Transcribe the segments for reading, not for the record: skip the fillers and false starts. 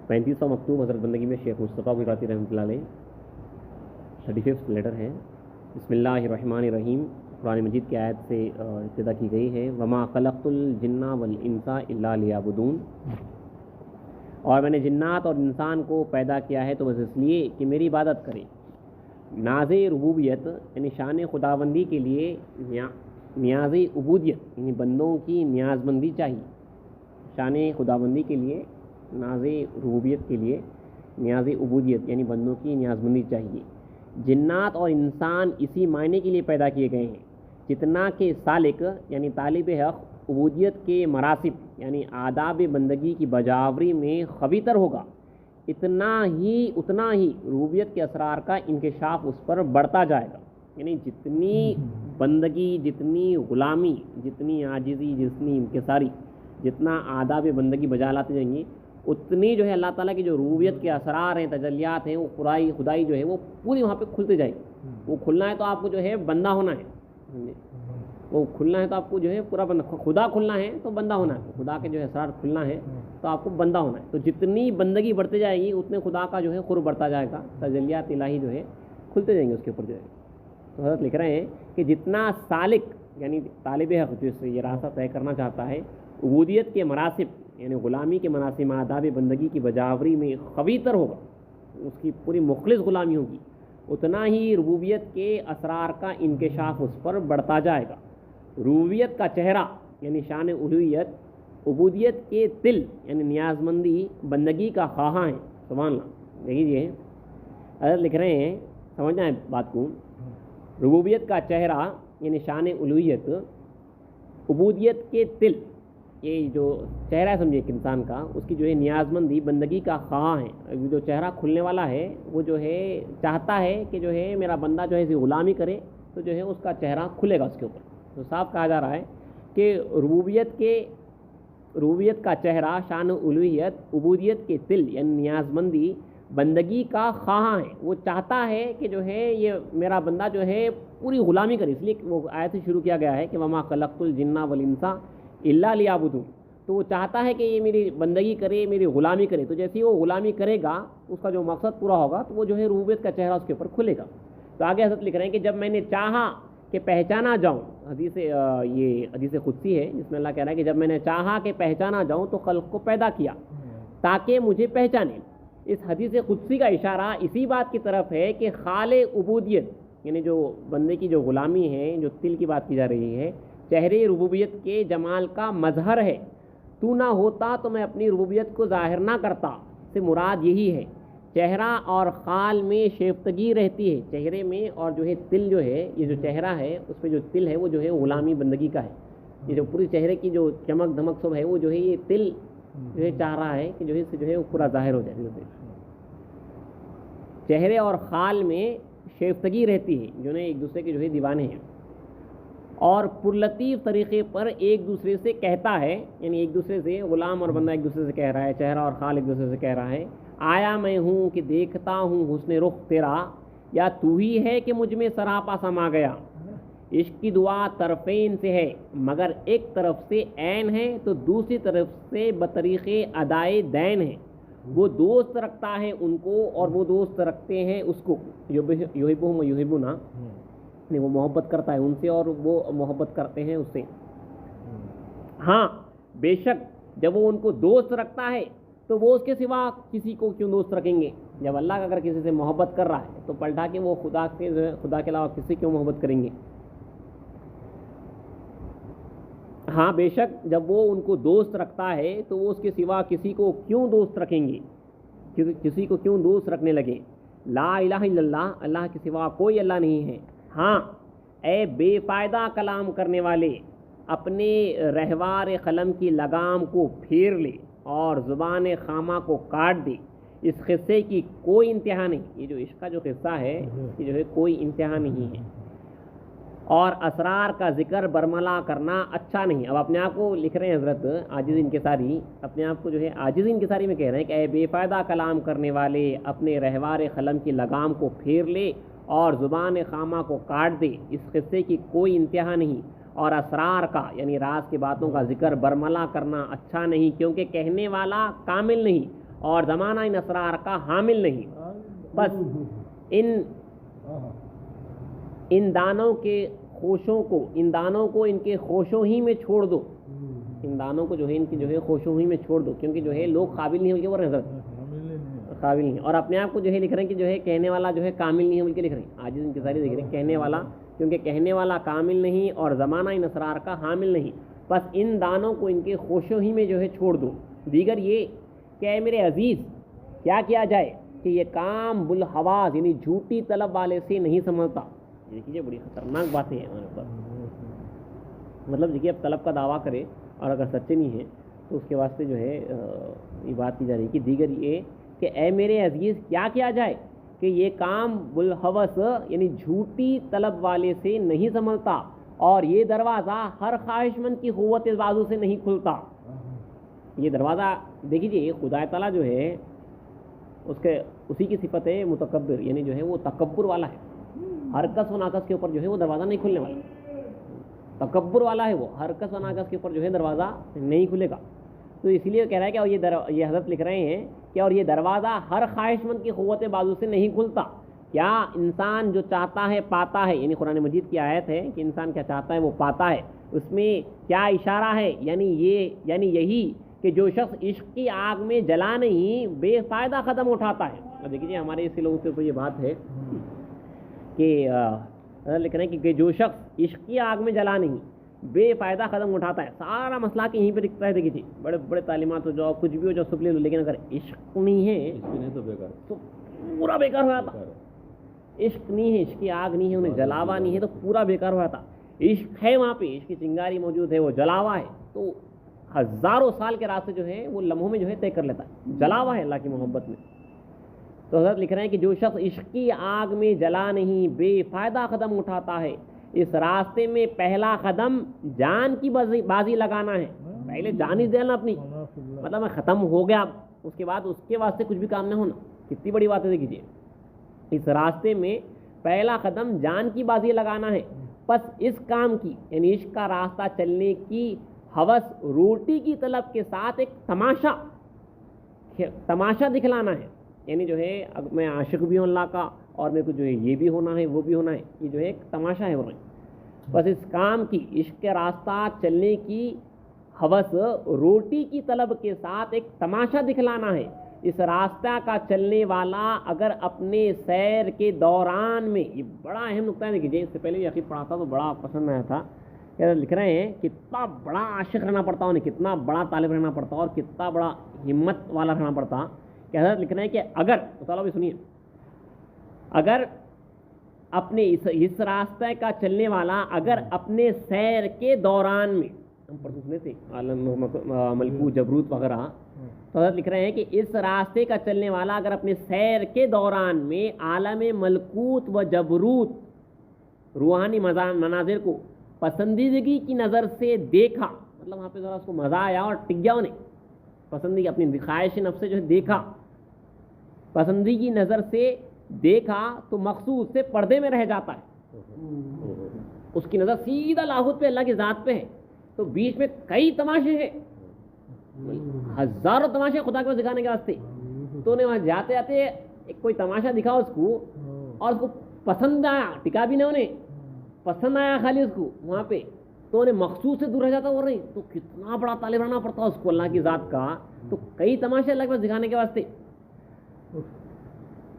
35واں مکتوب حضرت بندگی میں شیخ مصطفیٰ قراتی رحمۃ اللہ علیہ 35 لیٹر ہے. بسم اللہ الرحمن الرحیم. قرآن مجید کی آیت سے ابتدا کی گئی ہے. وما خلقت الجن والانس الا لیعبدون. اور میں نے جنات اور انسان کو پیدا کیا ہے تو بس اس لیے کہ میری عبادت کریں. ناز ربوبیت یعنی شان خداوندی کے لیے نیاز عبودیت یعنی بندوں کی نیاز مندی چاہیے. شان خداوندی کے لیے ناز ربوبیت کے لیے نیاز عبودیت یعنی بندوں کی نیاز مندی چاہیے. جنات اور انسان اسی معنی کے لیے پیدا کیے گئے ہیں جتنا کہ سالک یعنی طالب حق عبودیت کے مراسب یعنی آداب بندگی کی بجاوری میں قوی تر ہوگا اتنا ہی ربوبیت کے اسرار کا انکشاف اس پر بڑھتا جائے گا. یعنی جتنی بندگی، جتنی غلامی، جتنی عاجزی، جتنی انکساری، جتنا آداب بندگی بجا لاتے جائیں گے اتنی جو ہے اللہ تعالیٰ کی جو ربوبیت کے اسرار ہیں، تجلیات ہیں، وہ خدائی جو ہے وہ پوری وہاں پہ کھلتے جائے گی. وہ کھلنا ہے تو آپ کو جو ہے بندہ ہونا ہے. وہ کھلنا ہے تو آپ کو جو ہے پورا بندہ، خدا کھلنا ہے تو بندہ ہونا ہے. خدا کے جو ہے اسرار کھلنا ہے تو آپ کو بندہ ہونا ہے. تو جتنی بندگی بڑھتے جائے گی اتنے خدا کا جو ہے قرب بڑھتا جائے گا، تجلیات الہی جو ہے کھلتے جائیں گے اس کے اوپر جو ہے. تو حضرت لکھ رہے ہیں کہ جتنا سالک یعنی طالب حق جو یہ راستہ طے کرنا چاہتا ہے عبودیت کے مراسب یعنی غلامی کے مناسب آداب بندگی کی بجاوری میں قوی تر ہوگا، اس کی پوری مخلص غلامی ہوگی، اتنا ہی ربوبیت کے اسرار کا انکشاف اس پر بڑھتا جائے گا. ربوبیت کا چہرہ یعنی شان الوہیت، عبودیت کے تل یعنی نیاز مندی بندگی کا خواہاں ہے. سبحان اللہ. دیکھیے حضرت لکھ رہے ہیں، سمجھنا ہے بات کو. ربوبیت کا چہرہ یعنی شان الوہیت، عبودیت کے تل یہ جو چہرہ ہے سمجھے ایک انسان کا، اس کی جو ہے نیاز مندی بندگی کا خواہاں ہے. جو چہرہ کھلنے والا ہے وہ جو ہے چاہتا ہے کہ جو ہے میرا بندہ جو ہے اسی غلامی کرے تو جو ہے اس کا چہرہ کھلے گا اس کے اوپر. تو صاف کہا جا رہا ہے کہ ربوبیت کا چہرہ شان الوہیت، عبودیت کے تل یعنی نیاز مندی بندگی کا خواہاں ہے. وہ چاہتا ہے کہ جو ہے یہ میرا بندہ جو ہے پوری غلامی کرے. اس لیے وہ آیت سے شروع کیا گیا ہے کہ وما خلقت الجن والانس الا لیعبدون. تو وہ چاہتا ہے کہ یہ میری بندگی کرے، میری غلامی کرے. تو جیسے ہی وہ غلامی کرے گا اس کا جو مقصد پورا ہوگا تو وہ جو ہے ربوبیت کا چہرہ اس کے اوپر کھلے گا. تو آگے حضرت لکھ رہے ہیں کہ جب میں نے چاہا کہ پہچانا جاؤں، یہ حدیث قدسی ہے جس میں اللہ کہہ رہا ہے کہ جب میں نے چاہا کہ پہچانا جاؤں تو خلق کو پیدا کیا تاکہ مجھے پہچانے. اس حدیث قدسی کا اشارہ اسی بات کی طرف ہے کہ خال عبودیت یعنی جو بندے کی جو غلامی ہے، جو تل کی بات کی جا رہی ہے، چہرے ربوبیت کے جمال کا مظہر ہے. تو نہ ہوتا تو میں اپنی ربوبیت کو ظاہر نہ کرتا سے مراد یہی ہے. چہرہ اور خال میں شیفتگی رہتی ہے. چہرے میں اور جو ہے تل جو ہے، یہ جو چہرہ ہے اس پہ جو تل ہے وہ جو ہے غلامی بندگی کا ہے. یہ جو پوری چہرے کی جو چمک دھمک سب ہے وہ جو ہے یہ تل جو ہے چاہ رہا ہے کہ جو ہے اس سے جو ہے وہ پورا ظاہر ہو جائے. چہرے اور خال میں شیفتگی رہتی ہے، جو ہے ایک دوسرے کے جو ہے دیوانے ہیں اور پرلطیف طریقے پر ایک دوسرے سے کہتا ہے. یعنی ایک دوسرے سے غلام اور بندہ ایک دوسرے سے کہہ رہا ہے، چہرہ اور خال ایک دوسرے سے کہہ رہا ہے آیا میں ہوں کہ دیکھتا ہوں حسن رخ تیرا، یا تو ہی ہے کہ مجھ میں سراپا سما گیا. عشق کی دعا طرفین سے ہے مگر ایک طرف سے عین ہے تو دوسری طرف سے بطریق ادائے دین ہے. وہ دوست رکھتا ہے ان کو اور وہ دوست رکھتے ہیں اس کو. یحبہم و یحبونا، وہ محبت کرتا ہے ان سے اور وہ محبت کرتے ہیں اس سے. ہاں بے شک جب وہ ان کو دوست رکھتا ہے تو وہ اس کے سوا کسی کو کیوں دوست رکھیں گے. جب اللہ کا اگر کسی سے محبت کر رہا ہے تو پلٹا کے وہ خدا کے علاوہ کسی کیوں محبت کریں گے. ہاں بے شک جب وہ ان کو دوست رکھتا ہے تو وہ اس کے سوا کسی کو کیوں دوست رکھیں گے، کسی کو کیوں دوست رکھنے لگے. لا الہ الا اللہ، اللہ کے سوا کوئی اللہ نہیں ہے. ہاں اے بے فائدہ کلام کرنے والے، اپنے رہوار قلم کی لگام کو پھیر لے اور زبان خامہ کو کاٹ دے. اس قصے کی کوئی انتہا نہیں. یہ جو عشق کا جو قصہ ہے یہ جو ہے کوئی انتہا نہیں ہے اور اسرار کا ذکر برملا کرنا اچھا نہیں. اب اپنے آپ کو لکھ رہے ہیں حضرت عاجز انکساری، اپنے آپ کو جو ہے عاجز انکساری میں کہہ رہے ہیں کہ اے بے فائدہ کلام کرنے والے، اپنے رہوار قلم کی لگام کو پھیر لے اور زبان خامہ کو کاٹ دے. اس قصے کی کوئی انتہا نہیں اور اسرار کا یعنی راز کی باتوں کا ذکر برملا کرنا اچھا نہیں، کیونکہ کہنے والا کامل نہیں اور زمانہ ان اسرار کا حامل نہیں، بس ان دانوں کے خوشوں کو، ان دانوں کو ان کے خوشوں ہی میں چھوڑ دو، ان دانوں کو جو ہے ان کی جو ہے خوشوں ہی میں چھوڑ دو، کیونکہ جو ہے لوگ قابل نہیں ہو کے وہ حضرت قابل نہیں، اور اپنے آپ کو جو ہے لکھ رہے ہیں کہ جو ہے کہنے والا جو ہے کامل نہیں ہے بلکہ لکھ رہے ہیں عاجز انکساری دیکھ رہے ہیں کہنے والا، کیونکہ کہنے والا کامل نہیں اور زمانہ ان اسرار کا حامل نہیں، بس ان دانوں کو ان کے خوشوں ہی میں جو ہے چھوڑ دو، دیگر یہ کہ اے میرے عزیز کیا کیا جائے کہ یہ کام بالحواس یعنی جھوٹی طلب والے سے نہیں سمجھتا۔ دیکھیے بڑی خطرناک باتیں ہیں ہمارے اوپر، مطلب دیکھیے اب طلب کا دعویٰ کرے اور اگر سچے نہیں ہیں تو اس کے واسطے جو ہے یہ بات کی جا رہی ہے کہ دیگر یہ کہ اے میرے عزیز کیا کیا جائے کہ یہ کام بالحوث یعنی جھوٹی طلب والے سے نہیں سنبھلتا اور یہ دروازہ ہر خواہش مند کی قوت بازو سے نہیں کھلتا۔ یہ دروازہ دیکھیے خدا تعالیٰ جو ہے اسی کی صفت ہے متکبر، یعنی جو ہے وہ تکبر والا ہے، ہر کس و ناقص کے اوپر جو ہے وہ دروازہ نہیں کھلنے والا، تکبر والا ہے وہ، ہر کس و ناقص کے اوپر جو ہے دروازہ نہیں کھلے گا۔ تو اس لیے کہہ رہا ہے کہ اور یہ حضرت لکھ رہے ہیں کہ اور یہ دروازہ ہر خواہش مند کی قوت بازو سے نہیں کھلتا۔ کیا انسان جو چاہتا ہے پاتا ہے، یعنی قرآن مجید کی آیت ہے کہ انسان کیا چاہتا ہے وہ پاتا ہے، اس میں کیا اشارہ ہے، یعنی یہی کہ جو شخص عشق کی آگ میں جلا نہیں بے فائدہ قدم اٹھاتا ہے۔ اور دیکھیے ہمارے ایسے لوگوں کے اوپر یہ بات ہے کہ لکھ رہے ہیں کہ جو شخص عشق کی آگ میں جلا نہیں بے فائدہ قدم اٹھاتا ہے، سارا مسئلہ کہ یہیں پہ دکھتا ہے۔ دیکھیے بڑے بڑے تعلیمات ہو جاؤ کچھ بھی ہو جاؤ سب لے لو، لیکن اگر عشق نہیں ہے تو پورا بیکار ہوا تھا۔ عشق نہیں ہے، عشق کی آگ نہیں ہے، انہیں جلاوا نہیں ہے تو پورا بیکار ہوا تھا۔ عشق ہے وہاں پہ، عشق کی چنگاری موجود ہے، وہ جلاوا ہے تو ہزاروں سال کے راستے جو ہے وہ لمحوں میں جو ہے طے کر لیتا ہے، جلاوا ہے اللہ کی محبت میں۔ تو حضرت لکھ رہے ہیں کہ جو شخص عشق کی آگ میں جلا نہیں بے فائدہ قدم اٹھاتا ہے، اس راستے میں پہلا قدم جان کی بازی لگانا ہے، پہلے جان ہی دینا اپنی، مطلب میں ختم ہو گیا اس کے بعد اس کے واسطے کچھ بھی کام نہ ہونا، کتنی بڑی بات ہے کیجیے۔ اس راستے میں پہلا قدم جان کی بازی لگانا ہے، پس اس کام کی یعنی عشق کا راستہ چلنے کی ہوس روٹی کی طلب کے ساتھ ایک تماشا دکھلانا ہے، یعنی جو ہے میں عاشق بھی ہوں اللہ کا اور میرے کو جو ہے یہ بھی ہونا ہے وہ بھی ہونا ہے، یہ جو ہے ایک تماشا ہے۔ بس اس کام کی عشق کے راستہ چلنے کی ہوس روٹی کی طلب کے ساتھ ایک تماشا دکھلانا ہے۔ اس راستہ کا چلنے والا اگر اپنے سیر کے دوران میں، یہ بڑا اہم نقطہ ہے، دیکھیے اس سے پہلے یہ عقید پڑھا تھا تو بڑا پسند آیا تھا، لکھ رہے ہیں کتنا بڑا عاشق رہنا پڑتا انہیں، کتنا بڑا طالب رہنا پڑتا اور کتنا بڑا ہمت والا رہنا پڑتا کہ حضرت لکھ رہے ہیں کہ اگر مطالعہ بھی سنیے، اگر اپنے اس راستے کا چلنے والا اگر اپنے سیر کے دوران میں، ہم پڑھ سکتے تھے عالم ملکوت جبروت وغیرہ، تو حضرت لکھ رہے ہیں کہ اس راستے کا چلنے والا اگر اپنے سیر کے دوران میں عالم ملکوت و جبروت روحانی مناظر کو پسندیدگی کی نظر سے دیکھا، مطلب وہاں پہ ذرا اس کو مزہ آیا اور ٹک گیا انہیں، پسندی اپنی خواہش نفس سے جو ہے دیکھا، پسندی کی نظر سے دیکھا تو مقصود سے پردے میں رہ جاتا ہے، اس کی نظر سیدھا لاہوت پہ اللہ کی ذات پہ ہے، تو بیچ میں کئی تماشے ہیں، ہزاروں تماشے خدا کو دکھانے کے واسطے، تو انہیں وہاں جاتے جاتے ایک کوئی تماشا دکھا اس کو اور اس کو پسند آیا، ٹکا بھی نہ انہیں پسند آیا خالی اس کو وہاں پہ، تو انہیں مقصود سے دور رہ جاتا ہو رہی، تو کتنا بڑا طالب رہنا پڑتا اس کو اللہ کی ذات کا، تو کئی تماشے اللہ کے پاس دکھانے کے واسطے۔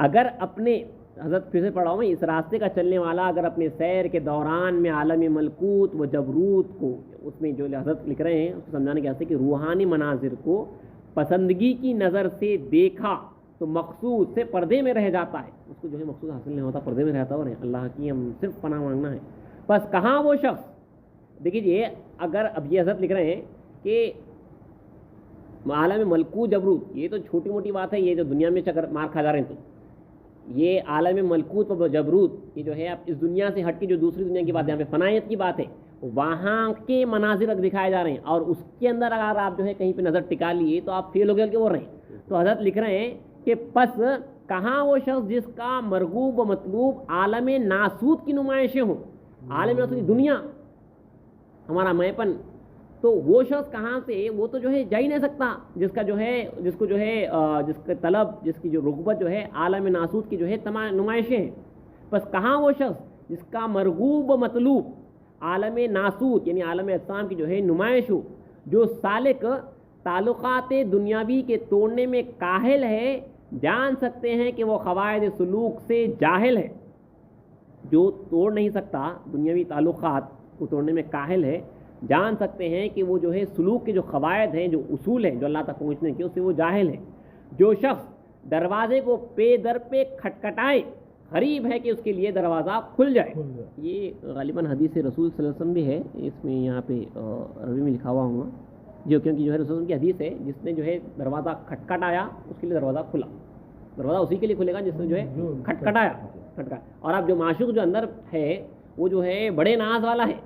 اگر اپنے حضرت پھر سے پڑھا ہوں، اس راستے کا چلنے والا اگر اپنے سیر کے دوران میں عالم ملکوت و جبروت کو، اس میں جو حضرت لکھ رہے ہیں اس کو سمجھانے کے واسطے کہ روحانی مناظر کو پسندگی کی نظر سے دیکھا تو مقصود سے پردے میں رہ جاتا ہے، اس کو جو ہے مقصود حاصل نہیں ہوتا، پردے میں رہتا اور اللہ کی ہم صرف پناہ مانگنا ہے۔ بس کہاں وہ شخص، دیکھیے اگر اب یہ حضرت لکھ رہے ہیں کہ عالم ملکوت جبروت، یہ تو چھوٹی موٹی بات ہے، یہ جو دنیا میں چکر مار کھا جا رہے ہیں، تو یہ عالم ملکوت و جبروت یہ جو ہے اب اس دنیا سے ہٹ کے جو دوسری دنیا کی بات ہے، یہاں پہ فنائیت کی بات ہے، وہاں کے مناظر دکھائے جا رہے ہیں، اور اس کے اندر اگر آپ جو ہے کہیں پہ نظر ٹکا لیے تو آپ فیل ہو گئے کہ وہ رہے۔ تو حضرت لکھ رہے ہیں کہ پس کہاں وہ شخص جس کا مرغوب و مطلوب عالم ناسوت کی نمائشیں ہوں، عالم ناسوت کی دنیا، ہمارا میں پن، تو وہ شخص کہاں سے، وہ تو جو ہے جا ہی نہیں سکتا جس کا جو ہے، جس کو جو ہے جس کا طلب، جس کی جو رغبت جو ہے عالم ناسوت کی جو ہے تمام نمائشیں ہیں. بس کہاں وہ شخص جس کا مرغوب و مطلوب عالم ناسوت یعنی عالم اجسام کی جو ہے نمائش ہو، جو سالک تعلقات دنیاوی کے توڑنے میں کاہل ہے، جان سکتے ہیں کہ وہ قواعد سلوک سے جاہل ہے. جو توڑ نہیں سکتا، دنیاوی تعلقات کو توڑنے میں کاہل ہے، جان سکتے ہیں کہ وہ جو ہے سلوک کے جو قواعد ہیں، جو اصول ہیں جو اللہ تک پہنچنے کے، اس سے وہ جاہل ہے. جو شخص دروازے کو پے در پہ کھٹکھٹائے، قریب ہے کہ اس کے لیے دروازہ کھل جائے. یہ غالباً حدیث رسول صلی اللہ علیہ وسلم بھی ہے، اس میں یہاں پہ عربی میں لکھا ہوا ہوں جو، کیونکہ جو ہے رسول کی حدیث ہے، جس نے جو ہے دروازہ کھٹکھٹایا اس کے لیے دروازہ کھلا. دروازہ اسی کے لیے کھلے گا جس نے جو ہے کھٹکھٹایا. اور اب جو معشوق جو اندر ہے وہ جو ہے بڑے ناز والا ہے،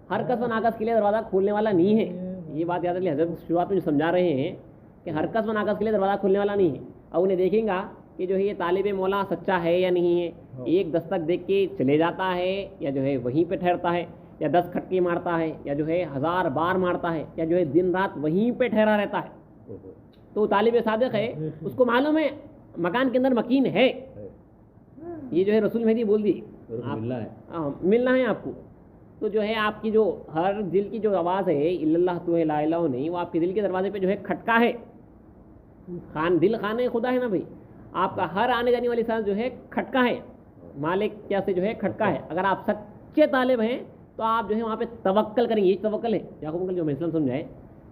ہر کس و ناقص کے لیے دروازہ کھولنے والا نہیں ہے. یہ بات یاد رکھیے، حضرت شروعات میں جو سمجھا رہے ہیں کہ ہر کس و ناقص کے لیے دروازہ کھولنے والا نہیں ہے. اب انہیں دیکھیں گا کہ جو ہے یہ طالب مولا سچا ہے یا نہیں ہے. ایک دستک دیکھ کے چلے جاتا ہے یا جو ہے وہیں پہ ٹھہرتا ہے، یا 10 کھٹکے مارتا ہے، یا جو ہے 1000 بار مارتا ہے، یا جو ہے دن رات وہیں پہ ٹھہرا رہتا ہے. تو طالب صادق ہے، اس کو معلوم ہے مکان کے اندر مکین ہے. یہ جو ہے رسول مہدی بول دی ملنا ہے آپ کو. تو جو ہے آپ کی جو ہر دل کی جو آواز ہے الا اللہ تو لا الہ نہیں، وہ آپ کے دل کے دروازے پہ جو ہے کھٹکا ہے. دل خانے خدا ہے نا بھائی، آپ کا ہر آنے جانے والی سانس جو ہے کھٹکا ہے، مالک کیا سے جو ہے کھٹکا ہے. اگر آپ سچے طالب ہیں تو آپ جو ہے وہاں پہ توکل کریں گے. یہ توکل ہے یعقوب انکل جو میں اسلام سمجھائے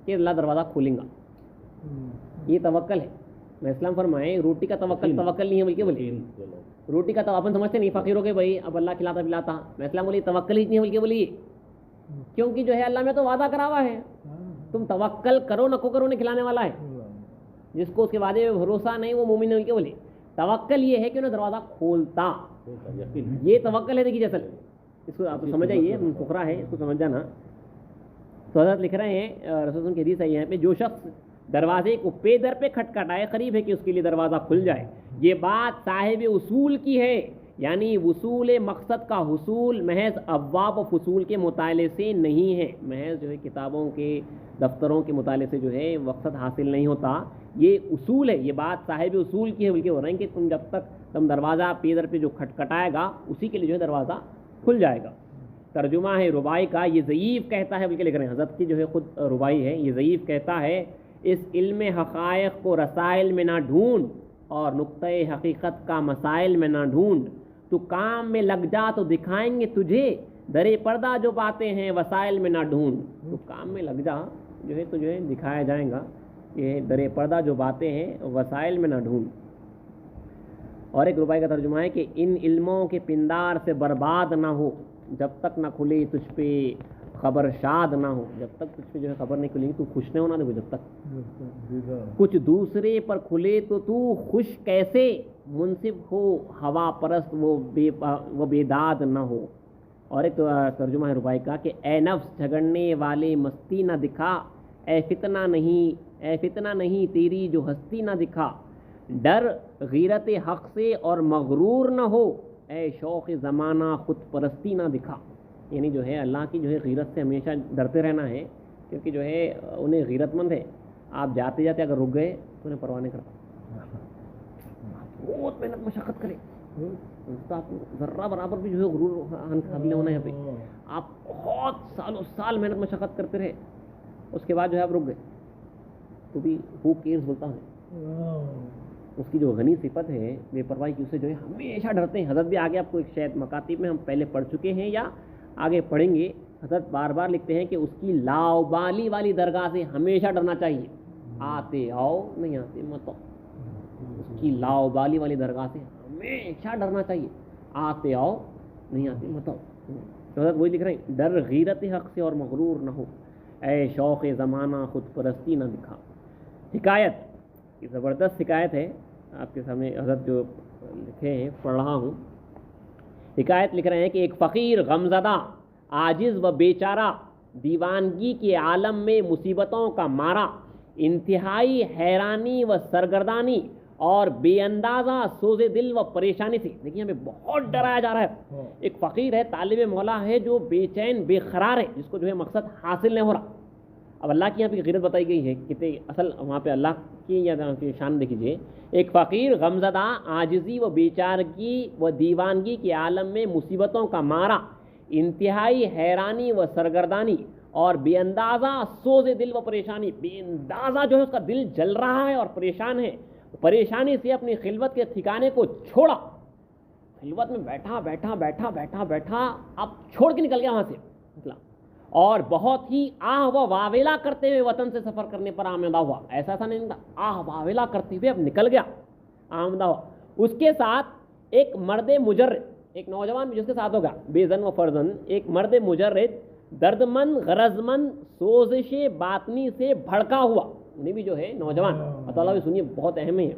کہ اللہ دروازہ کھولیں گا، یہ توکل ہے. میں اسلام فرمائے روٹی کا توکل نہیں ہے بلکہ بولیے روٹی کا تو اپن سمجھتے نہیں، فقیروں کے بھائی اب اللہ کھلاتا پلاتا. میں اسلام بولی توکل ہی نہیں ہے بلکہ بولیے، کیونکہ جو ہے اللہ میں تو وعدہ کرا ہوا ہے، تم توکل کرو نہ کرو انہیں کھلانے والا ہے. جس کو اس کے وعدے میں بھروسہ نہیں وہ مومن نہیں. بلکہ بولیے توکل یہ ہے کہ انہیں دروازہ کھولتا، یہ توکل ہے. دیکھیے اصل اس کو آپ سمجھ آئیے، فقرا ہے اس کو سمجھ جانا. تو حضرت لکھ رہے ہیں رسول کی حدیث ہے یہاں پہ، جو شخص دروازے کو پے در پہ کھٹکھٹائے، قریب ہے کہ اس کے لیے دروازہ کھل جائے. یہ بات صاحب اصول کی ہے، یعنی وصول مقصد کا حصول محض ابواب و فصول کے مطالعے سے نہیں ہے. محض جو ہے کتابوں کے دفتروں کے مطالعے سے جو ہے مقصد حاصل نہیں ہوتا، یہ اصول ہے. یہ بات صاحب اصول کی ہے، بلکہ ہو رہے ہیں کہ تم جب تک تم دروازہ پے در پہ جو کھٹکھٹائے گا اسی کے لیے جو ہے دروازہ کھل جائے گا. ترجمہ ہے ربائی کا، یہ ضعیف کہتا ہے، بلکہ لکھ رہے ہیں حضرت کی جو ہے خود ربائی ہے، یہ ضعیف کہتا ہے اس علم حقائق کو رسائل میں نہ ڈھونڈ اور نقطۂ حقیقت کا مسائل میں نہ ڈھونڈ. تو کام میں لگ جا تو دکھائیں گے تجھے، درے پردہ جو باتیں ہیں وسائل میں نہ ڈھونڈ. تو کام میں لگ جا جو ہے تو جو ہے دکھایا جائے گا، یہ درے پردہ جو باتیں ہیں وسائل میں نہ ڈھونڈ. اور ایک ربائی کا ترجمہ ہے کہ ان علموں کے پندار سے برباد نہ ہو جب تک نہ کھلے تجھ پہ خبر شاد نہ ہو. جب تک تجھ پہ جو ہے خبر نہیں کھلے گی تو خوش نہیں ہونا. دیکھو جب تک کچھ دوسرے پر کھلے تو خوش کیسے، منصف ہو ہوا پرست وہ بیداد نہ ہو. اور ایک ترجمہ ہے ربائی کا کہ اے نفس جھگڑنے والے مستی نہ دکھا، اے فتنہ نہیں تیری جو ہستی نہ دکھا. ڈر غیرت حق سے اور مغرور نہ ہو، اے شوق زمانہ خود پرستی نہ دکھا. یعنی جو ہے اللہ کی جو ہے غیرت سے ہمیشہ ڈرتے رہنا ہے، کیونکہ جو ہے انہیں غیرت مند ہے. آپ جاتے جاتے اگر رک گئے تو انہیں پرواہ نہیں کرتا، بہت محنت مشقت کرے تو آپ کو ذرہ برابر بھی جو ہے غرور حاصل ہونا ہے. یہاں پہ آپ بہت سالوں سال محنت مشقت کرتے رہے، اس کے بعد جو ہے آپ رک گئے تو بھی ہو کیئرز بولتا ہے. اس کی جو غنی صفت ہے بے پرواہی کی، اسے جو ہے ہمیشہ ڈرتے ہیں. حضرت بھی آگے آپ کو ایک شاید مکاتب میں ہم پہلے پڑھ چکے ہیں یا آگے پڑھیں گے، حضرت بار بار لکھتے ہیں کہ اس کی لاؤبالی والی درگاہ سے ہمیشہ ڈرنا چاہیے. آتے آؤ نہیں آتے مت آؤ، اس کی لاؤبالی والی درگاہ سے ہمیشہ ڈرنا چاہیے. آتے آؤ نہیں آتے مت آؤ. حضرت وہی لکھ رہے ہیں ڈر غیرت حق سے اور مغرور نہ ہو، اے شوق زمانہ خود پرستی نہ دکھا. حکایت، یہ زبردست حکایت ہے آپ کے سامنے حضرت جو لکھے ہیں پڑھ رہا ہوں. حکایت لکھ رہے ہیں کہ ایک فقیر غمزدہ عاجز و بیچارہ دیوانگی کے عالم میں مصیبتوں کا مارا، انتہائی حیرانی و سرگردانی اور بے اندازہ سوز دل و پریشانی سے. دیکھیے ہمیں بہت ڈرایا جا رہا ہے. ایک فقیر ہے، طالب مولا ہے، جو بے چین بے قرار ہے، جس کو جو ہے مقصد حاصل نہیں ہو رہا. اب اللہ کی یہاں پہ غیرت بتائی گئی ہے کتنے اصل وہاں پہ اللہ کی یہاں پہ شان دیکھ لیجیے. ایک فقیر غمزدہ عاجزی و بیچارگی و دیوانگی کے عالم میں مصیبتوں کا مارا انتہائی حیرانی و سرگردانی اور بے اندازہ سوز دل و پریشانی, بے اندازہ جو ہے اس کا دل جل رہا ہے اور پریشان ہے, پریشانی سے اپنی خلوت کے ٹھکانے کو چھوڑا, خلوت میں بیٹھا بیٹھا بیٹھا بیٹھا بیٹھا اب چھوڑ کے نکل گیا وہاں سے نکلا, اور بہت ہی آہ و واویلا کرتے ہوئے وطن سے سفر کرنے پر آمدہ ہوا. ایسا نہیں تھا, آہ واویلا کرتے ہوئے اب نکل گیا, آمدہ ہوا. اس کے ساتھ ایک مرد مجرد, ایک نوجوان بھی جس کے ساتھ ہوگا, بے زن و فرزن, ایک مرد مجرد درد مند غرض مند سوزش باطنی سے بھڑکا ہوا. انہیں بھی جو ہے نوجوان اللہ بھی سنیے بہت اہم ہے.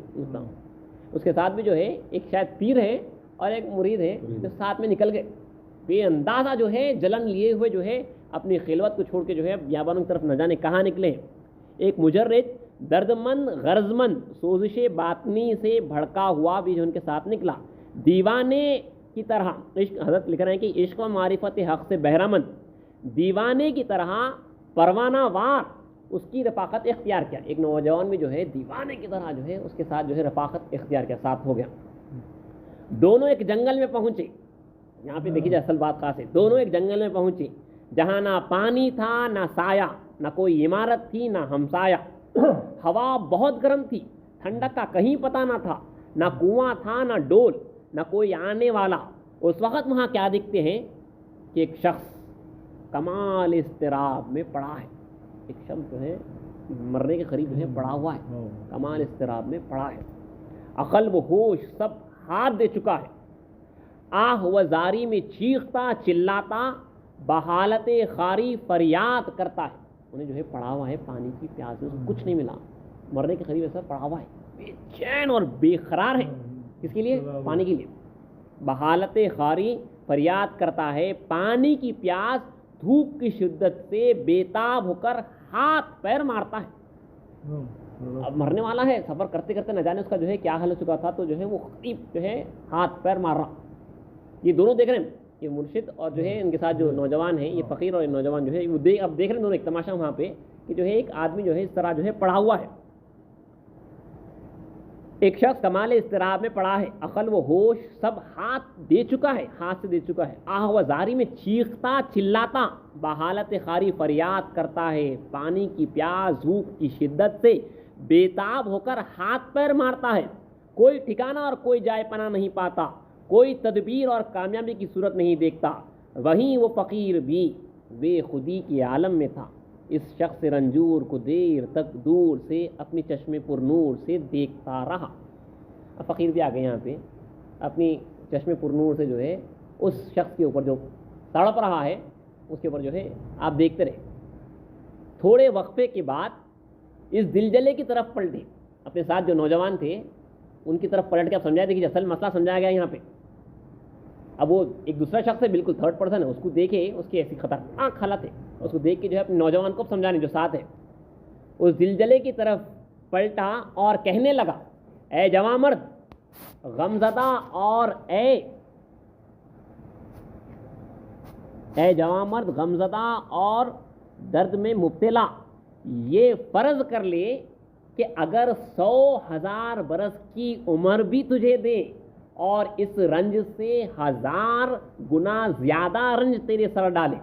اس کے ساتھ بھی جو ہے ایک شاید پیر ہے اور ایک مرید ہے جو ساتھ میں نکل گئے, بے اندازہ جو ہے جلن لیے ہوئے جو ہے اپنی خلوت کو چھوڑ کے جو ہے بیابانوں کی طرف نہ جانے کہاں نکلے. ایک مجرد درد مند غرض مند سوزش باطنی سے بھڑکا ہوا بھی جو ان کے ساتھ نکلا. دیوانے کی طرح عشق, حضرت لکھ رہے ہیں کہ عشق و معرفت حق سے بہرہ مند, دیوانے کی طرح پروانہ وار اس کی رفاقت اختیار کیا. ایک نوجوان میں جو ہے دیوانے کی طرح جو ہے اس کے ساتھ جو ہے رفاقت اختیار کیا, ساتھ ہو گیا. دونوں ایک جنگل میں پہنچے. یہاں پہ دیکھیے اصل بات خاص ہے, دونوں ایک جنگل میں پہنچے جہاں نہ پانی تھا نہ سایہ, نہ کوئی عمارت تھی نہ ہمسایہ. ہوا بہت گرم تھی, ٹھنڈک کا کہیں پتہ نہ تھا, نہ کنواں تھا نہ ڈول, نہ کوئی آنے والا. اس وقت وہاں کیا دیکھتے ہیں کہ ایک شخص کمال اضطراب میں پڑا ہے. ایک شخص جو ہے مرنے کے قریب جو ہے پڑا ہوا ہے, کمال اضطراب میں پڑا ہے. عقل و ہوش سب ہاتھ دے چکا ہے. آہ و زاری میں چیختا چلاتا بحالت خاری فریاد کرتا ہے. انہیں جو ہے پڑا ہوا ہے پانی کی پیاس میں, کچھ نہیں ملا, مرنے کے قریب ایسا پڑا ہوا ہے, بے چین اور بے قرار ہے. کس کے لیے؟ پانی کے لیے. بحالت خاری فریاد کرتا ہے, پانی کی پیاس, دھوپ کی شدت سے بےتاب ہو کر ہاتھ پیر مارتا ہے. اب مرنے والا ہے, سفر کرتے کرتے نہ جانے اس کا جو ہے کیا حال ہو چکا تھا, تو جو ہے وہ قریب جو ہے ہاتھ پیر مار رہا. یہ دونوں دیکھ رہے ہیں, یہ مرشد اور جو ہے ان کے ساتھ جو نوجوان ہیں, یہ فقیر اور نوجوان جو ہے وہ اب دیکھ رہے ہیں دونوں ایک تماشا وہاں پہ کہ جو ہے ایک آدمی جو ہے اس طرح جو ہے پڑا ہوا ہے. ایک شخص کمال اضطراب میں پڑا ہے, عقل و ہوش سب ہاتھ دے چکا ہے, ہاتھ سے دے چکا ہے. آہ و زاری میں چیختا چلاتا بحالت خاری فریاد کرتا ہے, پانی کی پیاس دھوپ کی شدت سے بےتاب ہو کر ہاتھ پیر مارتا ہے. کوئی ٹھکانہ اور کوئی جائے پناہ نہیں پاتا, کوئی تدبیر اور کامیابی کی صورت نہیں دیکھتا. وہیں وہ فقیر بھی بے خودی کے عالم میں تھا. اس شخص رنجور کو دیر تک دور سے اپنی چشم پر نور سے دیکھتا رہا. اب فقیر بھی آ گئے یہاں پہ, اپنی چشم پر نور سے جو ہے اس شخص کے اوپر جو تڑپ رہا ہے اس کے اوپر جو ہے آپ دیکھتے رہے. تھوڑے وقفے کے بعد اس دلجلے کی طرف پلٹے, اپنے ساتھ جو نوجوان تھے ان کی طرف پلٹ کے آپ سمجھا دیکھیے اصل مسئلہ سمجھایا گیا یہاں پہ. اب وہ ایک دوسرا شخص ہے, بالکل تھرڈ پرسن ہے, اس کو دیکھے اس کی ایسی خطرناک حالت ہے, اس کو دیکھ کے جو ہے اپنے نوجوان کو سمجھانے جو ساتھ ہے, اس دلجلے کی طرف پلٹا اور کہنے لگا, اے جوان مرد غمزدہ اور اے جوان مرد غمزدہ اور درد میں مبتلا, یہ فرض کر لے کہ اگر 100,000 برس کی عمر بھی تجھے دے اور اس رنج سے 1000 گنا زیادہ رنج تیرے سر ڈالے,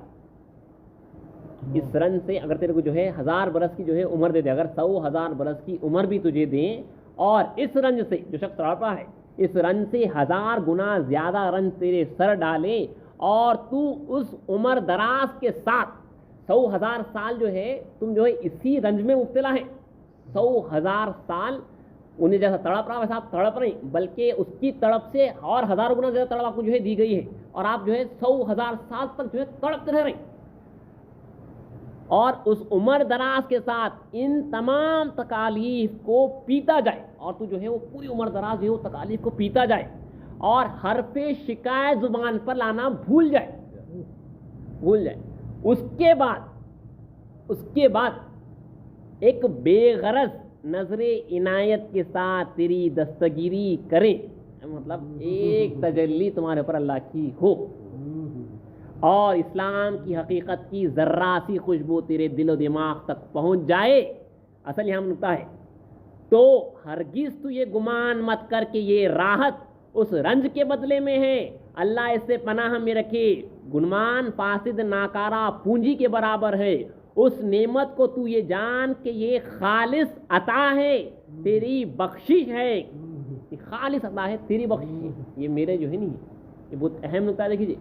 اس رنج سے اگر تیرے کو جو ہے 1000 برس کی جو ہے عمر دے دے, اگر 100,000 برس کی عمر بھی تجھے دیں اور اس رنج سے جو شخص تڑپا ہے اس رنج سے 1000 گنا زیادہ رنج تیرے سر ڈالے, اور تو اس عمر دراز کے ساتھ 100,000 سال جو ہے تم جو ہے اسی رنج میں مبتلا ہے, 100,000 سال انہیں جیسا تڑپ رہا ویسا آپ تڑپ رہے ہیں, بلکہ اس کی تڑپ سے اور 1000 گنا زیادہ تڑپ آپ کو جو ہے دی گئی ہے, اور آپ جو ہے 100,000 سال تک جو ہے تڑپتے رہ رہے ہیں. اور اس عمر دراز کے ساتھ ان تمام تکالیف کو پیتا جائے, اور تو جو ہے وہ پوری عمر دراز جو ہے وہ تکالیف کو پیتا جائے, اور حرف شکایت زبان پر لانا بھول جائے. اس کے بعد ایک بے غرض نظر عنایت کے ساتھ تیری دستگیری کرے, مطلب ایک تجلی تمہارے اوپر اللہ کی ہو, اور اسلام کی حقیقت کی ذرہ سی خوشبو تیرے دل و دماغ تک پہنچ جائے، اصل یہاں نکتہ ہے، تو ہرگز تو یہ گمان مت کر کہ یہ راحت اس رنج کے بدلے میں ہے، اللہ اس سے پناہ میں رکھے، گمان فاسد ناکارہ پونجی کے برابر ہے، اس نعمت کو تو یہ جان کہ یہ خالص عطا ہے، تیری بخشش ہے، یہ خالص عطا ہے، تیری بخشش ہے، یہ میرے جو ہے نہیں، یہ بہت اہم نکتہ دیکھیے،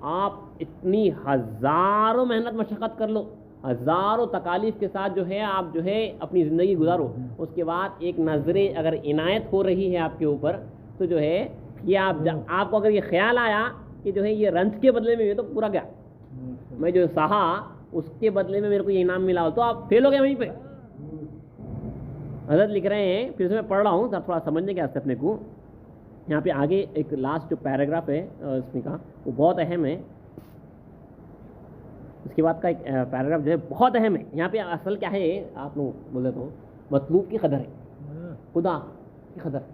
آپ اتنی ہزاروں محنت مشقت کر لو، ہزاروں تکالیف کے ساتھ جو ہے آپ جو ہے اپنی زندگی گزارو، اس کے بعد ایک نظر اگر عنایت ہو رہی ہے آپ کے اوپر تو جو ہے یہ آپ کو اگر یہ خیال آیا کہ جو ہے یہ رنج کے بدلے میں یہ تو پورا گیا، میں جو سہا اس کے بدلے میں میرے کو یہ انعام ملا ہو، تو آپ فیل ہو گئے وہیں پہ۔ حضرت لکھ رہے ہیں، پھر سے میں پڑھ رہا ہوں تھوڑا سمجھنے کے واسطے اپنے کو، یہاں پہ آگے ایک لاسٹ جو پیراگراف ہے اس میں کا وہ بہت اہم ہے، اس کے بعد کا ایک پیراگراف جو ہے بہت اہم ہے، یہاں پہ اصل کیا ہے آپ لوگ بول دیتا ہوں، مطلوب کی قدر ہے، خدا کی قدر،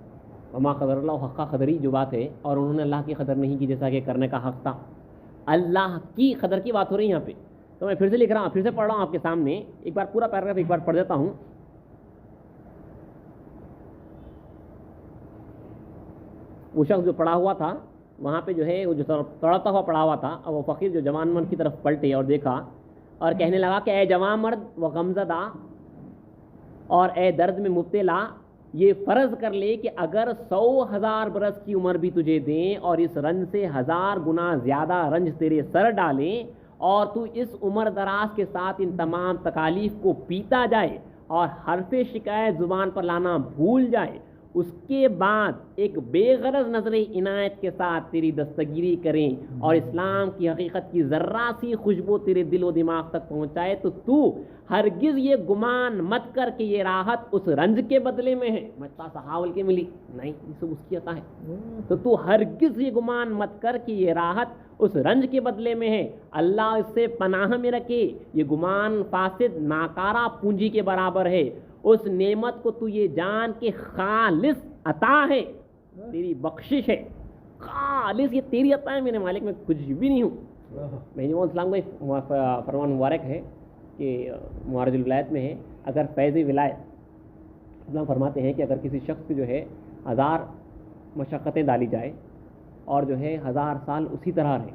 وما قدر اللہ حق قدری جو بات ہے، اور انہوں نے اللہ کی قدر نہیں کی جیسا کہ کرنے کا حق تھا، اللہ کی قدر کی بات ہو رہی ہے یہاں پہ، تو میں پھر سے لکھ رہا ہوں، پھر سے پڑھ رہا ہوں آپ کے سامنے، ایک بار پورا پیراگراف ایک بار پڑھ دیتا ہوں۔ وہ شخص جو پڑا ہوا تھا وہاں پہ جو ہے وہ جو تڑپتا ہوا پڑا ہوا تھا، اب وہ فقیر جو جوان مرد کی طرف پلٹے اور دیکھا اور کہنے لگا کہ اے جوان مرد و غمزدہ اور اے درد میں مبتلا، یہ فرض کر لے کہ اگر 100,000 برس کی عمر بھی تجھے دیں اور اس رنج سے 1000 گنا زیادہ رنج تیرے سر ڈالیں اور تو اس عمر دراز کے ساتھ ان تمام تکالیف کو پیتا جائے اور حرف شکایت زبان پر لانا بھول جائے، اس کے بعد ایک بے غرض نظر عنایت کے ساتھ تیری دستگیری کریں اور اسلام کی حقیقت کی ذرہ سی خوشبو تیرے دل و دماغ تک پہنچائے، تو ہرگز یہ گمان مت کر کہ یہ راحت اس رنج کے بدلے میں ہے، مجھتا صحاول کے ملی نہیں، یہ سب اس کی عطا ہے، تو ہرگز یہ گمان مت کر کہ یہ راحت اس رنج کے بدلے میں ہے، اللہ اس سے پناہ میں رکھے، یہ گمان فاسد ناکارہ پونجی کے برابر ہے، اس نعمت کو تو یہ جان کہ خالص عطا ہے، تیری بخشش ہے، خالص یہ تیری عطا ہے، میرے مالک میں کچھ بھی نہیں ہوں۔ مہدی محمد اسلام کا فرمان مبارک ہے کہ معارج الولایت میں ہے، اگر فیض ولایت اسلام فرماتے ہیں کہ اگر کسی شخص کو جو ہے 1000 مشقتیں ڈالی جائے اور جو ہے 1000 سال اسی طرح رہے،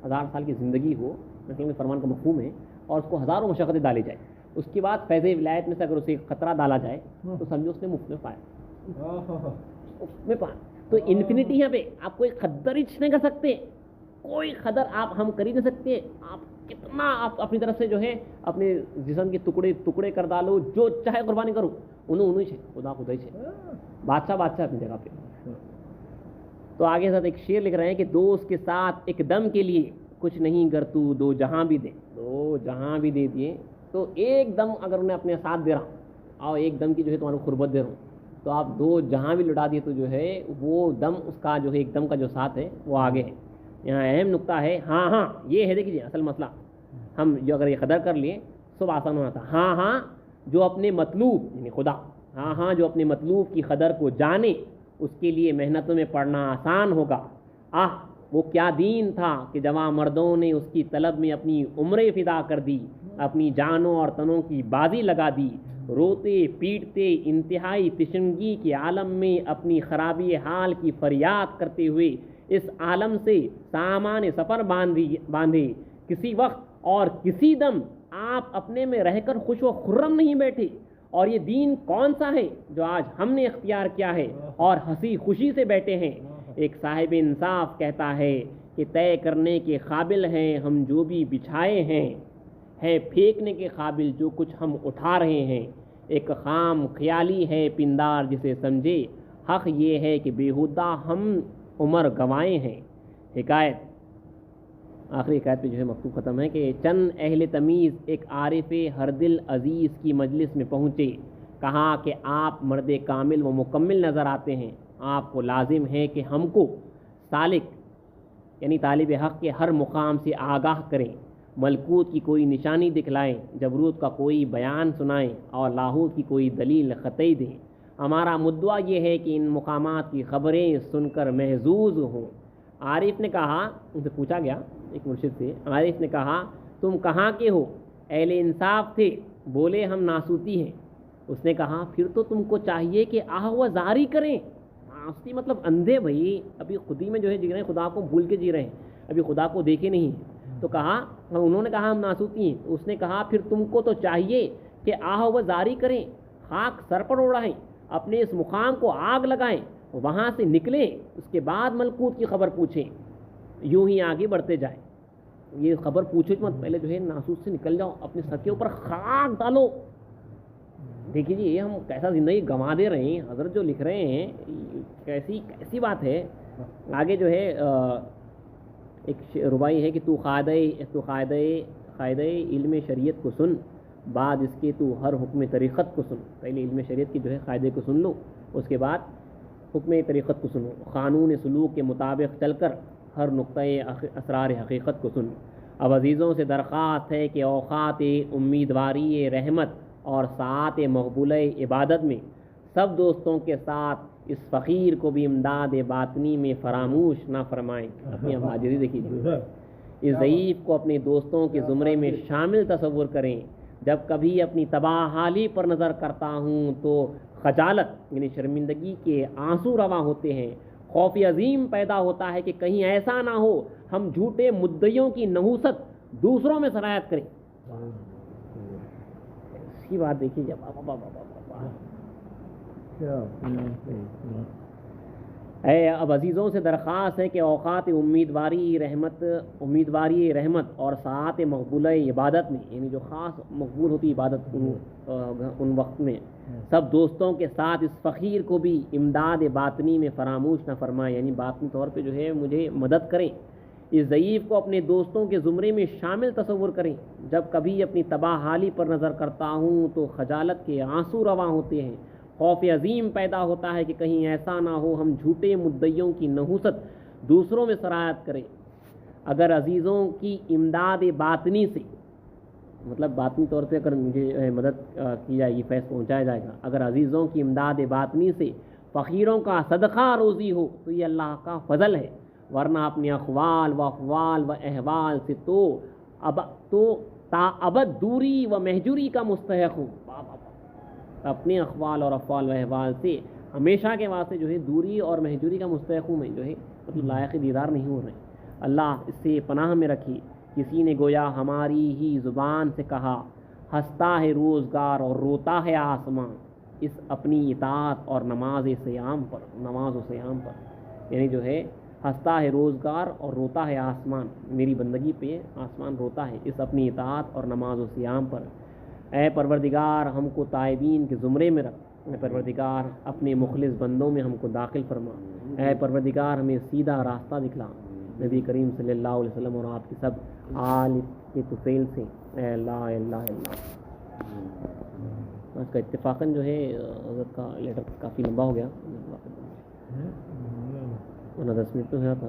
1000 سال کی زندگی ہو، مثلاً فرمان کا مفہوم ہے، اور اس کو ہزاروں مشقتیں ڈالی جائے، اس کے بعد فیض ولایت میں سے اگر اسے خطرہ ڈالا جائے تو سمجھو اس نے مفت میں پایا، مفت میں پایا، تو انفینٹی یہاں پہ آپ کوئی قدر ہی نہیں کر سکتے، کوئی قدر آپ ہم کر ہی نہیں سکتے، آپ کتنا آپ اپنی طرف سے جو ہے اپنے جسم کے ٹکڑے کر ڈالو، جو چاہے قربانی کرو، انہیں سے خدا خدا ہی سے بادشاہ اپنی جگہ پہ۔ تو آگے ساتھ ایک شعر لکھ رہے ہیں کہ دوست کے ساتھ ایک دم کے لیے کچھ نہیں گر تو دو جہاں بھی دے، دو جہاں بھی دے دیے، تو ایک دم اگر انہیں اپنے ساتھ دے رہا ہوں اور ایک دم کی جو ہے تمہارے قربت دے رہا ہوں، تو آپ 2 جہاں بھی لٹا دیے تو جو ہے وہ دم اس کا جو ہے ایک دم کا جو ساتھ ہے وہ آگے ہے۔ یہاں اہم نقطہ ہے، ہاں یہ ہے، دیکھیے اصل مسئلہ، ہم جو اگر یہ قدر کر لیے سب آسان ہونا تھا، ہاں جو اپنے مطلوب یعنی خدا، ہاں جو اپنے مطلوب کی قدر کو جانے اس کے لیے محنتوں میں پڑھنا آسان ہوگا، وہ کیا دین تھا کہ جوان مردوں نے اس کی طلب میں اپنی عمریں فدا کر دی، اپنی جانوں اور تنوں کی بازی لگا دی، روتے پیٹتے انتہائی تشنگی کے عالم میں اپنی خرابی حال کی فریاد کرتے ہوئے اس عالم سے سامان سفر باندھے، کسی وقت اور کسی دم آپ اپنے میں رہ کر خوش و خرم نہیں بیٹھے، اور یہ دین کون سا ہے جو آج ہم نے اختیار کیا ہے اور ہنسی خوشی سے بیٹھے ہیں۔ ایک صاحب انصاف کہتا ہے کہ طے کرنے کے قابل ہیں ہم جو بھی بچھائے ہیں، ہے پھینکنے کے قابل جو کچھ ہم اٹھا رہے ہیں، ایک خام خیالی ہے پندار جسے سمجھے، حق یہ ہے کہ بیہودہ ہم عمر گنوائے ہیں۔ حکایت آخری حکایت پہ جو ہے مکتوب ختم ہے کہ چند اہل تمیز ایک عارف ہر دل عزیز کی مجلس میں پہنچے، کہا کہ آپ مرد کامل و مکمل نظر آتے ہیں، آپ کو لازم ہے کہ ہم کو سالک یعنی طالب حق کے ہر مقام سے آگاہ کریں، ملکوت کی کوئی نشانی دکھلائیں، جبروت کا کوئی بیان سنائیں اور لاہوت کی کوئی دلیل قطعی دیں۔ ہمارا مدعا یہ ہے کہ ان مقامات کی خبریں سن کر محظوظ ہوں۔ عارف نے کہا، ان سے پوچھا گیا ایک مرشد سے، عارف نے کہا تم کہاں کے ہو؟ اہل انصاف تھے، بولے ہم ناسوتی ہیں۔ اس نے کہا پھر تو تم کو چاہیے کہ آہو زاری کریں۔ ناسوتی مطلب اندھے بھائی، ابھی خود ہی میں جو ہے جی رہے ہیں، خدا کو بھول کے جی رہے ہیں، ابھی خدا کو دیکھے نہیں ہیں۔ تو کہا، انہوں نے کہا ہم ناسوتی ہیں، اس نے کہا پھر تم کو تو چاہیے کہ آہو زاری کریں، خاک سر پر اڑائیں، اپنے اس مقام کو آگ لگائیں، وہاں سے نکلیں، اس کے بعد ملکوت کی خبر پوچھیں، یوں ہی آگے بڑھتے جائیں۔ یہ خبر پوچھو مت، پہلے جو ہے ناسوت سے نکل جاؤ، اپنے سر کے اوپر خاک ڈالو۔ دیکھیے جی، یہ ہم کیسا زندگی گنوا دے رہے ہیں، حضرت جو لکھ رہے ہیں کیسی بات ہے۔ آگے جو ہے ایک ربائی ہے کہ تو قاعدہ علم شریعت کو سن، بعد اس کے تو ہر حکم طریقت کو سن۔ پہلے علم شریعت کی جو ہے قاعدے کو سن لو، اس کے بعد حکم طریقت کو سنو، قانون سلوک کے مطابق چل کر ہر نقطۂ اسرار حقیقت کو سن۔ اب عزیزوں سے درخواست ہے کہ اوقات امیدواری رحمت اور ساعات مقبولہ عبادت میں سب دوستوں کے ساتھ اس فقیر کو بھی امداد باطنی میں فراموش نہ فرمائیں۔ اپنی عاجزی دیکھیے، اس ضعیف کو اپنے دوستوں کے زمرے میں شامل تصور کریں۔ جب کبھی اپنی تباہ حالی پر نظر کرتا ہوں تو خجالت یعنی شرمندگی کے آنسو رواں ہوتے ہیں، خوف عظیم پیدا ہوتا ہے کہ کہیں ایسا نہ ہو ہم جھوٹے مدعیوں کی نحوست دوسروں میں سرایت کریں۔ اس کی بات دیکھیے جب اب عزیزوں سے درخواست ہے کہ اوقات امیدواری رحمت اور ساعات مقبولہ عبادت میں یعنی جو خاص مقبول ہوتی عبادت ان وقت میں سب دوستوں کے ساتھ اس فقیر کو بھی امداد باطنی میں فراموش نہ فرمائیں، یعنی باطنی طور پہ جو ہے مجھے مدد کریں۔ اس ضعیف کو اپنے دوستوں کے زمرے میں شامل تصور کریں۔ جب کبھی اپنی تباہ حالی پر نظر کرتا ہوں تو خجالت کے آنسو رواں ہوتے ہیں، خوف عظیم پیدا ہوتا ہے کہ کہیں ایسا نہ ہو ہم جھوٹے مدعیوں کی نحوست دوسروں میں سرایت کریں۔ اگر عزیزوں کی امداد باطنی سے مطلب باطنی طور پہ اگر مجھے مدد کی جائے گی، فیض پہنچایا جائے گا، اگر عزیزوں کی امداد باطنی سے فقیروں کا صدقہ روزی ہو تو یہ اللہ کا فضل ہے، ورنہ اپنے اقوال و افعال و احوال سے تو تا ابد دوری و محجوری کا مستحق ہوں۔ اپنے اقوال اور افعال و احوال سے ہمیشہ کے واسطے جو ہے دوری اور محجوری کا مستحق ہوں، میں جو ہے مطلب لائق دیدار نہیں ہو رہے۔ اللہ اس سے پناہ میں رکھی۔ کسی نے گویا ہماری ہی زبان سے کہا، ہنستا ہے روزگار اور روتا ہے آسمان اس اپنی اطاعت اور نماز و سیام پر، یعنی جو ہے ہنستا ہے روزگار اور روتا ہے آسمان، میری بندگی پہ آسمان روتا ہے اس اپنی اطاعت اور نماز و سیام پر۔ اے پروردگار ہم کو تائبین کے زمرے میں رکھ، اے پروردگار اپنے مخلص بندوں میں ہم کو داخل فرما، اے پروردگار ہمیں سیدھا راستہ دکھلا۔ نبی کریم صلی اللہ علیہ وسلم اور آپ کے سب آل کے طفیل سے اے اللہ اے اللہ اے اللہ۔ آج کا اتفاقاً جو ہے حضرت کا لیٹر کافی لمبا ہو گیا، 10 منٹ تو ہوا تھا۔